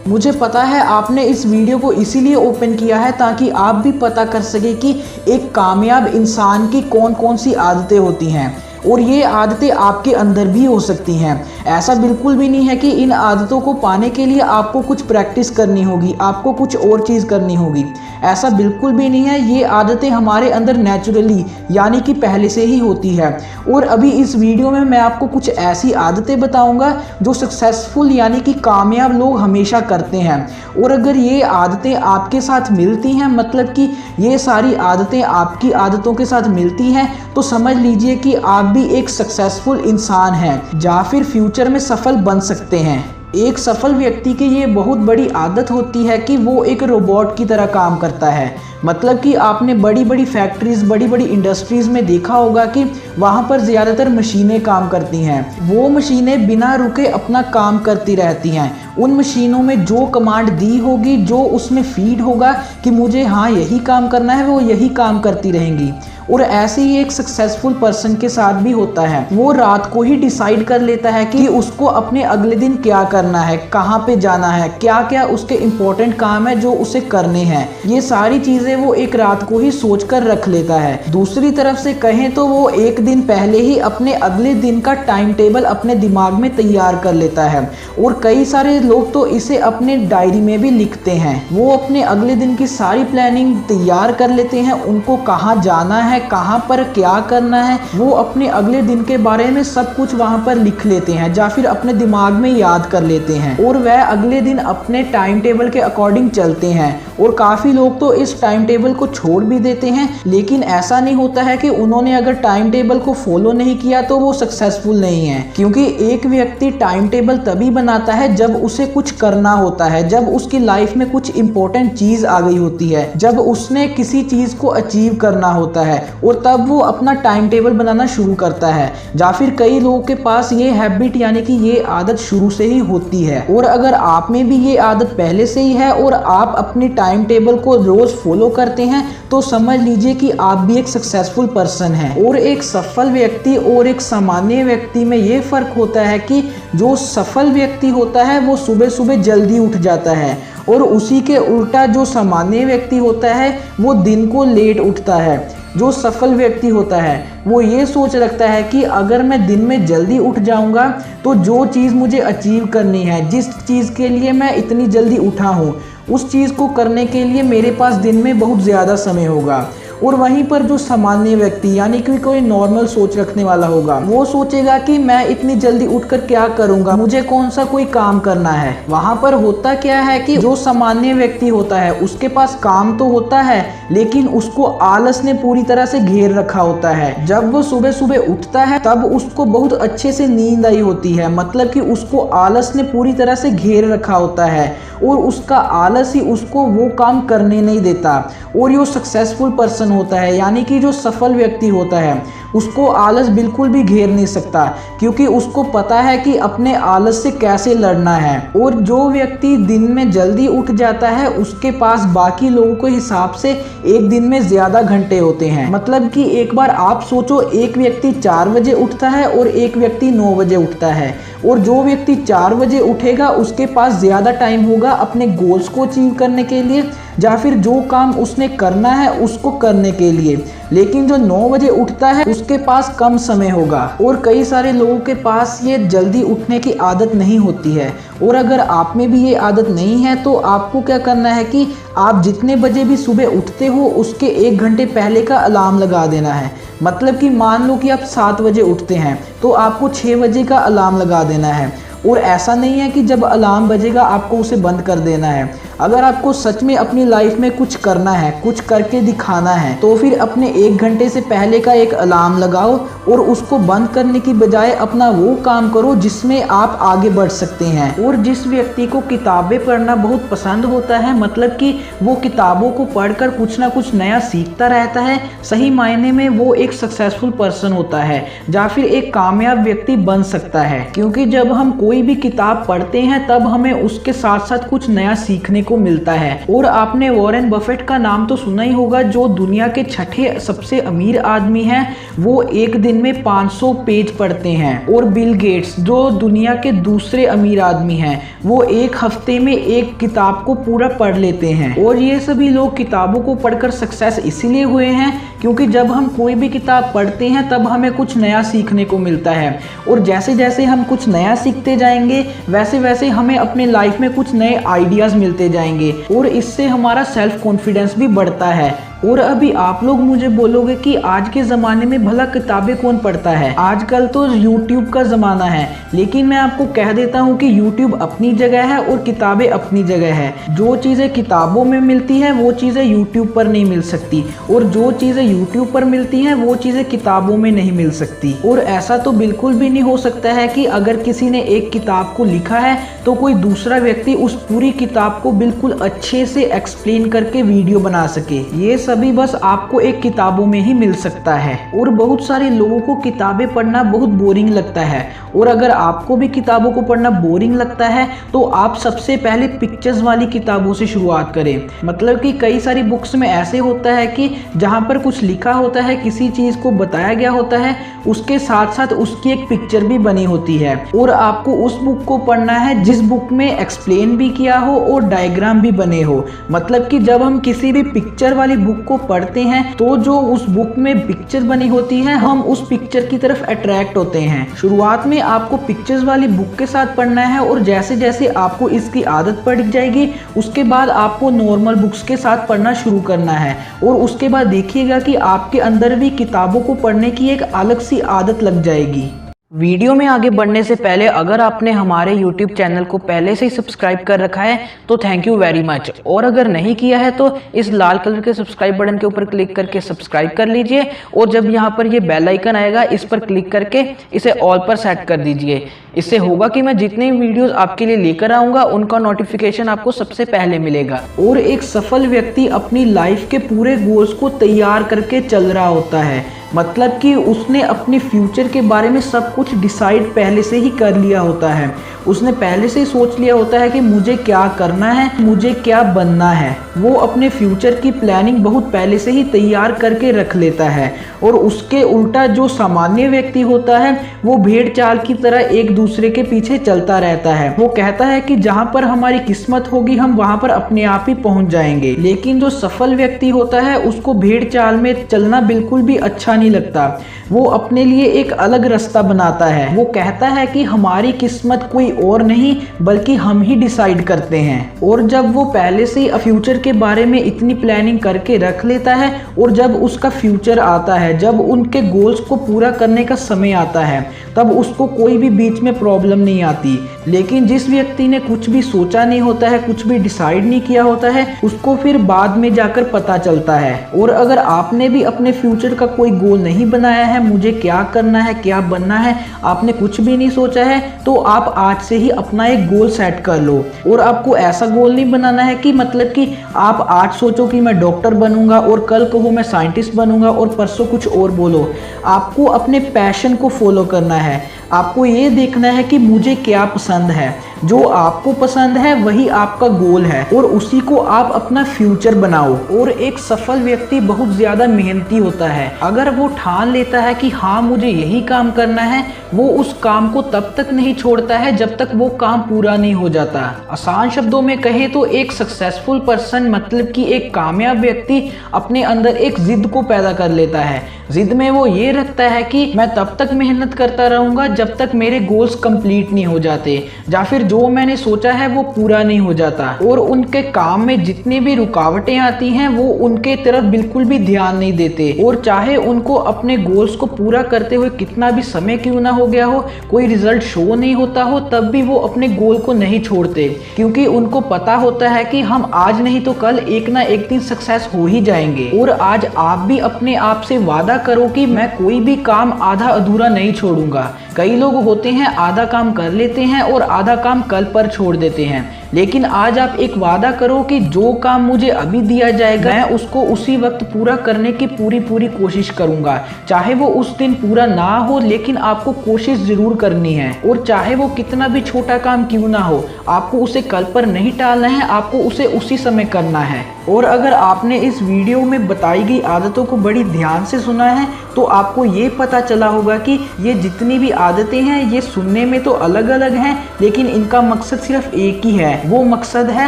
मुझे पता है आपने इस वीडियो को इसीलिए ओपन किया है ताकि आप भी पता कर सके कि एक कामयाब इंसान की कौन कौन सी आदतें होती हैं और ये आदतें आपके अंदर भी हो सकती हैं। ऐसा बिल्कुल भी नहीं है कि इन आदतों को पाने के लिए आपको कुछ प्रैक्टिस करनी होगी, आपको कुछ और चीज़ करनी होगी। ऐसा बिल्कुल भी नहीं है। ये आदतें हमारे अंदर नेचुरली यानी कि पहले से ही होती है। और अभी इस वीडियो में मैं आपको कुछ ऐसी आदतें बताऊंगा जो सक्सेसफुल यानी कि कामयाब लोग हमेशा करते हैं। और अगर ये आदतें आपके साथ मिलती हैं, मतलब कि ये सारी आदतें आपकी आदतों के साथ मिलती हैं, तो समझ लीजिए कि आप भी एक सक्सेसफुल इंसान हैं या फिर फ्यूचर में सफल बन सकते हैं। एक सफल व्यक्ति की ये बहुत बड़ी आदत होती है कि वो एक रोबोट की तरह काम करता है। मतलब कि आपने बड़ी बड़ी फैक्ट्रीज, बड़ी बड़ी इंडस्ट्रीज़ में देखा होगा कि वहाँ पर ज़्यादातर मशीनें काम करती हैं। वो मशीनें बिना रुके अपना काम करती रहती हैं। उन मशीनों में जो कमांड दी होगी, जो उसमें फीड होगा कि मुझे हाँ यही काम करना है, वो यही काम करती रहेंगी। और ऐसे ही एक सक्सेसफुल पर्सन के साथ भी होता है। वो रात को ही डिसाइड कर लेता है कि उसको अपने अगले दिन क्या करना है, कहाँ पे जाना है, क्या क्या उसके इम्पोर्टेंट काम है जो उसे करने हैं। ये सारी चीज़ें वो एक रात को ही सोच कर रख लेता है। दूसरी तरफ से कहें तो वो एक दिन पहले ही अपने अगले दिन का टाइम टेबल अपने दिमाग में तैयार कर लेता है। और कई सारे लोग तो इसे अपने डायरी में भी लिखते हैं। वो अपने अगले दिन की सारी प्लानिंग तैयार कर लेते हैं। उनको कहाँ जाना है, कहाँ पर क्या करना है, वो अपने अगले दिन के बारे में सब कुछ वहाँ पर लिख लेते हैं या फिर अपने दिमाग में याद कर लेते हैं। और वह अगले दिन अपने टाइम टेबल के अकॉर्डिंग चलते हैं। और काफ़ी लोग तो इस टाइम टेबल को छोड़ भी देते हैं। लेकिन ऐसा नहीं होता है कि उन्होंने अगर टाइम टेबल को फॉलो नहीं किया तो वो सक्सेसफुल नहीं है। क्योंकि एक व्यक्ति टाइम टेबल तभी बनाता है जब उसे कुछ करना होता है, जब उसकी लाइफ में कुछ इंपॉर्टेंट चीज़ आ गई होती है, जब उसने किसी चीज़ को अचीव करना होता है, और तब वो अपना टाइम टेबल बनाना शुरू करता है। या फिर कई लोगों के पास ये हैबिट यानी कि ये आदत शुरू से ही होती है। और अगर आप में भी ये आदत पहले से ही है और आप अपनी टाइम टेबल को रोज फॉलो करते हैं, तो समझ लीजिए कि आप भी एक सक्सेसफुल पर्सन हैं। और एक सफल व्यक्ति और एक सामान्य व्यक्ति में ये फर्क होता है कि जो सफल व्यक्ति होता है वो सुबह सुबह जल्दी उठ जाता है, और उसी के उल्टा जो सामान्य व्यक्ति होता है वो दिन को लेट उठता है। जो सफल व्यक्ति होता है वो ये सोच रखता है कि अगर मैं दिन में जल्दी उठ जाऊंगा तो जो चीज़ मुझे अचीव करनी है, जिस चीज़ के लिए मैं इतनी जल्दी उठा हूँ, उस चीज़ को करने के लिए मेरे पास दिन में बहुत ज़्यादा समय होगा। और वहीं पर जो सामान्य व्यक्ति यानी कि कोई नॉर्मल सोच रखने वाला होगा, वो सोचेगा कि मैं इतनी जल्दी उठकर क्या करूंगा, मुझे कौन सा कोई काम करना है। वहां पर होता क्या है कि जो सामान्य व्यक्ति होता है उसके पास काम तो होता है, लेकिन उसको आलस ने पूरी तरह से घेर रखा होता है। जब वो सुबह सुबह उठता है तब उसको बहुत अच्छे से नींद आई होती है, मतलब कि उसको आलस ने पूरी तरह से घेर रखा होता है और उसका आलस ही उसको वो काम करने नहीं देता। और जो सक्सेसफुल पर्सन होता है यानी कि जो सफल व्यक्ति होता है, उसको आलस बिल्कुल भी घेर नहीं सकता, क्योंकि उसको पता है कि अपने आलस से कैसे लड़ना है। और जो व्यक्ति दिन में जल्दी उठ जाता है उसके पास बाकी लोगों के हिसाब से एक दिन में ज़्यादा घंटे होते हैं। मतलब कि एक बार आप सोचो, एक व्यक्ति 4 बजे उठता है और एक व्यक्ति 9 बजे उठता है, और जो व्यक्ति 4 बजे उठेगा उसके पास ज़्यादा टाइम होगा अपने गोल्स को अचीव करने के लिए या फिर जो काम उसने करना है उसको करने के लिए। लेकिन जो 9 बजे उठता है उसके पास कम समय होगा। और कई सारे लोगों के पास ये जल्दी उठने की आदत नहीं होती है। और अगर आप में भी ये आदत नहीं है तो आपको क्या करना है कि आप जितने बजे भी सुबह उठते हो उसके 1 घंटे पहले का अलार्म लगा देना है। मतलब कि मान लो कि आप 7 बजे उठते हैं तो आपको 6 बजे का अलार्म लगा देना है। और ऐसा नहीं है कि जब अलार्म बजेगा आपको उसे बंद कर देना है। अगर आपको सच में अपनी लाइफ में कुछ करना है, कुछ करके दिखाना है, तो फिर अपने 1 घंटे से पहले का एक अलार्म लगाओ और उसको बंद करने की बजाय अपना वो काम करो जिसमें आप आगे बढ़ सकते हैं। और जिस व्यक्ति को किताबें पढ़ना बहुत पसंद होता है, मतलब कि वो किताबों को पढ़कर कुछ ना कुछ नया सीखता रहता है, सही मायने में वो एक सक्सेसफुल पर्सन होता है या फिर एक कामयाब व्यक्ति बन सकता है। क्योंकि जब हम कोई भी किताब पढ़ते हैं तब हमें उसके साथ साथ कुछ नया सीखने को मिलता है। और आपने वॉरेन बफेट का नाम तो सुना ही होगा, जो दुनिया के छठे सबसे अमीर आदमी हैं, वो एक दिन में 500 पेज पढ़ते हैं। और बिल गेट्स जो दुनिया के दूसरे अमीर आदमी हैं, वो एक हफ्ते में एक किताब को पूरा पढ़ लेते हैं। और ये सभी लोग किताबों को पढ़कर सक्सेस इसीलिए हुए हैं क्योंकि जब हम कोई भी किताब पढ़ते हैं तब हमें कुछ नया सीखने को मिलता है। और जैसे जैसे हम कुछ नया सीखते जाएंगे वैसे वैसे हमें अपने लाइफ में कुछ नए आइडियाज मिलते जाएंगे और इससे हमारा सेल्फ कॉन्फिडेंस भी बढ़ता है। और अभी आप लोग मुझे बोलोगे कि आज के ज़माने में भला किताबें कौन पढ़ता है, आजकल तो YouTube का ज़माना है। लेकिन मैं आपको कह देता हूँ कि YouTube अपनी जगह है और किताबें अपनी जगह है। जो चीज़ें किताबों में मिलती हैं वो चीज़ें YouTube पर नहीं मिल सकती, और जो चीज़ें YouTube पर मिलती हैं वो चीज़ें किताबों में नहीं मिल सकती। और ऐसा तो बिल्कुल भी नहीं हो सकता है कि अगर किसी ने एक किताब को लिखा है तो कोई दूसरा व्यक्ति उस पूरी किताब को बिल्कुल अच्छे से एक्सप्लेन करके वीडियो बना सके। ये सभी बस आपको एक किताबों में ही मिल सकता है। और बहुत सारे लोगों को किताबें पढ़ना बहुत बोरिंग लगता है, और अगर आपको भी किताबों को पढ़ना बोरिंग लगता है तो आप सबसे पहले पिक्चर्स वाली किताबों से शुरुआत करें। मतलब कि कई सारी बुक्स में ऐसे होता है कि जहाँ पर कुछ लिखा होता है, किसी चीज़ को बताया गया होता है, उसके साथ साथ उसकी एक पिक्चर भी बनी होती है, और आपको उस बुक को पढ़ना है जिस बुक में एक्सप्लेन भी किया हो और डायग्राम भी बने हो। मतलब कि जब हम किसी भी पिक्चर वाली बुक को पढ़ते हैं तो जो उस बुक में पिक्चर बनी होती है, हम उस पिक्चर की तरफ अट्रैक्ट होते हैं। शुरुआत में आपको पिक्चर्स वाली बुक के साथ पढ़ना है, और जैसे जैसे आपको इसकी आदत पड़ जाएगी उसके बाद आपको नॉर्मल बुक्स के साथ पढ़ना शुरू करना है। और उसके बाद देखिएगा कि आपके अंदर भी किताबों को पढ़ने की एक अलग सी आदत लग जाएगी। वीडियो में आगे बढ़ने से पहले अगर आपने हमारे YouTube चैनल को पहले से ही सब्सक्राइब कर रखा है तो थैंक यू वेरी मच, और अगर नहीं किया है तो इस लाल कलर के सब्सक्राइब बटन के ऊपर क्लिक करके सब्सक्राइब कर लीजिए, और जब यहाँ पर ये बेल आइकन आएगा इस पर क्लिक करके इसे ऑल पर सेट कर दीजिए। इससे होगा कि मैं जितने वीडियोस आपके लिए लेकर आऊँगा उनका नोटिफिकेशन आपको सबसे पहले मिलेगा। और एक सफल व्यक्ति अपनी लाइफ के पूरे गोल्स को तैयार करके चल रहा होता है, मतलब कि उसने अपने फ्यूचर के बारे में सब कुछ डिसाइड पहले से ही कर लिया होता है। उसने पहले से ही सोच लिया होता है कि मुझे क्या करना है, मुझे क्या बनना है। वो अपने फ्यूचर की प्लानिंग बहुत पहले से ही तैयार करके रख लेता है। और उसके उल्टा जो सामान्य व्यक्ति होता है वो भेड़ चाल की तरह एक दूसरे के पीछे चलता रहता है। वो कहता है कि जहाँ पर हमारी किस्मत होगी हम वहाँ पर अपने आप ही पहुँच जाएंगे। लेकिन जो सफल व्यक्ति होता है उसको भेड़ चाल में चलना बिल्कुल भी अच्छा नहीं लगता। वो अपने लिए एक अलग रास्ता बनाता है। वो कहता है कि हमारी किस्मत कोई और नहीं बल्कि हम ही डिसाइड करते हैं। और जब वो पहले से फ्यूचर के बारे में इतनी प्लानिंग करके रख लेता है, और जब उसका फ्यूचर आता है, जब उनके गोल्स को पूरा करने का समय आता है, तब उसको कोई भी बीच में प्रॉब्लम नहीं आती। लेकिन जिस व्यक्ति ने कुछ भी सोचा नहीं होता है, कुछ भी डिसाइड नहीं किया होता है, उसको फिर बाद में जाकर पता चलता है। और अगर आपने भी अपने फ्यूचर का कोई गोल नहीं बनाया है, मुझे क्या करना है, क्या बनना है, आपने कुछ भी नहीं सोचा है, तो आप आज से ही अपना एक गोल सेट कर लो। और आपको ऐसा गोल नहीं बनाना है कि मतलब कि आप आज सोचो कि मैं डॉक्टर बनूंगा और कल कहो मैं साइंटिस्ट बनूंगा और परसों कुछ और बोलो। आपको अपने पैशन को फॉलो करना है। आपको ये देखना है कि मुझे क्या पसंद है, जो आपको पसंद है वही आपका गोल है, और उसी को आप अपना फ्यूचर बनाओ। और एक सफल व्यक्ति बहुत ज़्यादा मेहनती होता है। अगर वो ठान लेता है कि हाँ मुझे यही काम करना है, वो उस काम को तब तक नहीं छोड़ता है जब तक वो काम पूरा नहीं हो जाता। आसान शब्दों में कहें तो एक सक्सेसफुल पर्सन मतलब कि एक कामयाब व्यक्ति अपने अंदर एक जिद को पैदा कर लेता है। जिद में वो ये रखता है कि मैं तब तक मेहनत करता रहूँगा जब तक मेरे गोल्स कंप्लीट नहीं हो जाते, या फिर जो मैंने सोचा है वो पूरा नहीं हो जाता। और उनके काम में जितनी भी रुकावटें आती हैं वो उनके तरफ बिल्कुल भी ध्यान नहीं देते। और चाहे उनको अपने गोल्स को पूरा करते हुए कितना भी समय क्यों ना हो गया हो, कोई रिजल्ट शो नहीं होता हो, तब भी वो अपने गोल को नहीं छोड़ते, क्योंकि उनको पता होता है कि हम आज नहीं तो कल एक ना एक दिन सक्सेस हो ही जाएंगे। और आज आप भी अपने आप से वादा करो कि मैं कोई भी काम आधा अधूरा नहीं छोड़ूंगा। कई लोग होते हैं आधा काम कर लेते हैं और आधा काम कल पर छोड़ देते हैं। लेकिन आज आप एक वादा करो कि जो काम मुझे अभी दिया जाएगा मैं उसको उसी वक्त पूरा करने की पूरी कोशिश करूंगा। चाहे वो उस दिन पूरा ना हो, लेकिन आपको कोशिश जरूर करनी है। और चाहे वो कितना भी छोटा काम क्यों ना हो, आपको उसे कल पर नहीं टालना है, आपको उसे उसी समय करना है। और अगर आपने इस वीडियो में बताई गई आदतों को बड़ी ध्यान से सुना है तो आपको ये पता चला होगा कि ये जितनी भी आदतें हैं ये सुनने में तो अलग अलग हैं, लेकिन इनका मकसद सिर्फ एक ही है। वो मकसद है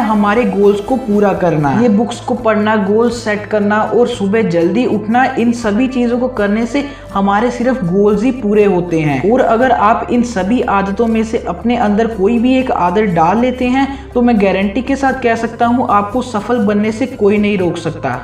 हमारे गोल्स को पूरा करना। ये बुक्स को पढ़ना, गोल्स सेट करना और सुबह जल्दी उठना, इन सभी चीज़ों को करने से हमारे सिर्फ गोल्स ही पूरे होते हैं। और अगर आप इन सभी आदतों में से अपने अंदर कोई भी एक आदत डाल लेते हैं तो मैं गारंटी के साथ कह सकता हूँ आपको सफल बनने से कोई नहीं रोक सकता।